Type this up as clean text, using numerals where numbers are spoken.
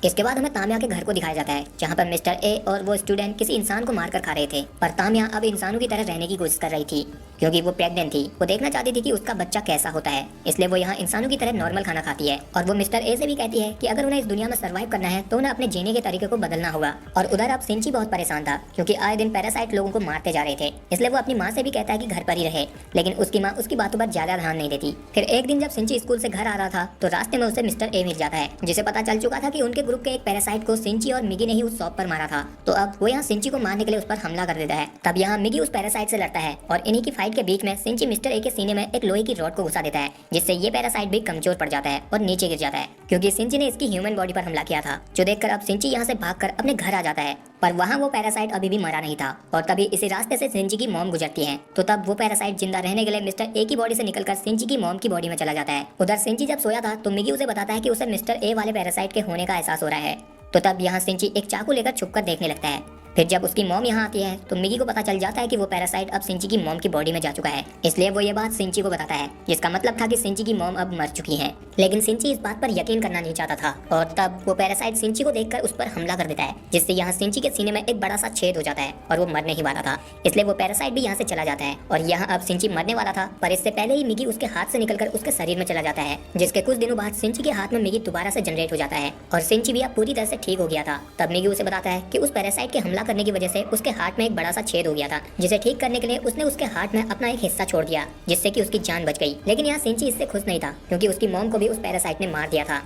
इसके बाद हमें तामिया के घर को दिखाया जाता है, जहाँ पर मिस्टर ए और वो स्टूडेंट किसी इंसान को मारकर खा रहे थे। पर तामिया अब इंसानों की तरह रहने की कोशिश कर रही थी, क्योंकि वो प्रेग्नेंट थी। वो देखना चाहती थी कि उसका बच्चा कैसा होता है, इसलिए वो यहाँ इंसानों की तरह नॉर्मल खाना खाती है। और वो मिस्टर ए से भी कहती है कि अगर उन्हें इस दुनिया में सर्वाइव करना है तो उन्हें अपने जीने के तरीके को बदलना होगा। और उधर अब सिंची बहुत परेशान था, क्योंकि आए दिन पैरासाइट लोगों को मारते जा रहे थे। इसलिए वो अपनी माँ से भी कहता है कि घर पर ही रहे, लेकिन उसकी माँ उसकी बातों पर ज्यादा ध्यान नहीं देती। फिर एक दिन जब सिंची स्कूल से घर आ रहा था तो रास्ते में उसे मिस्टर ए मिल जाता है, जिसे पता चल चुका था कि उनके ग्रुप के एक पैरासाइट को सिंची और मिगी ने ही उस शॉप पर मारा था। तो अब वो यहाँ सिंची को मारने के लिए उस पर हमला कर देता है। तब यहाँ मिगी उस पैरासाइट से लड़ता है और इन्हीं की फाइट के बीच में सिंची मिस्टर ए के सीने में एक लोहे की रॉड को घुसा देता है, जिससे ये पैरासाइट भी कमजोर पड़ जाता है और नीचे गिर जाता है, क्योंकि सिंची ने इसकी ह्यूमन बॉडी पर हमला किया था। जो देखकर अब सिंची यहाँ से भागकर अपने घर आ जाता है, पर वहाँ वो पैरासाइट अभी भी मरा नहीं था। और तभी इसी रास्ते से सिंची की मॉम गुजरती है, तो तब वो पैरासाइट जिंदा रहने के लिए मिस्टर ए की बॉडी से निकलकर सिंची की मॉम की बॉडी में चला जाता है। उधर सिंची जब सोया था तो मिगी उसे बताता है कि उसे मिस्टर ए वाले पैरासाइट के होने का एहसास हो रहा है। तो तब यहाँ सिंची एक चाकू लेकर छुपकर देखने लगता है। फिर जब उसकी मॉम यहाँ आती है तो मिगी को पता चल जाता है कि वो पैरासाइट अब सिंची की मॉम की बॉडी में जा चुका है, इसलिए वो ये बात सिंची को बताता है, जिसका मतलब था कि सिंची की मॉम अब मर चुकी है। लेकिन सिंची इस बात पर यकीन करना नहीं चाहता था, और तब वो पैरासाइट सिंची को देखकर उस पर हमला कर देता है, जिससे यहाँ सिंची के सीने में एक बड़ा सा छेद हो जाता है और वो मरने ही वाला था। इसलिए वो पैरासाइट भी यहाँ से चला जाता है और यहाँ अब सिंची मरने वाला था, पर इससे पहले ही मिगी उसके हाथ से निकलकर उसके शरीर में चला जाता है, जिसके कुछ दिनों बाद सिंची के हाथ में मिगी दोबारा से जनरेट हो जाता है और सिंची भी अब पूरी तरह से ठीक हो गया था। तब मिगी उसे बताता है कि उस पैरासाइट के हमला करने की वजह से उसके हार्ट में एक बड़ा सा छेद हो गया था, जिसे ठीक करने के लिए उसने उसके हार्ट में अपना एक हिस्सा छोड़ दिया, जिससे कि उसकी जान बच गई। लेकिन यहाँ सिंची इससे खुश नहीं था, क्योंकि उसकी मॉम को भी उस पैरासाइट ने मार दिया था।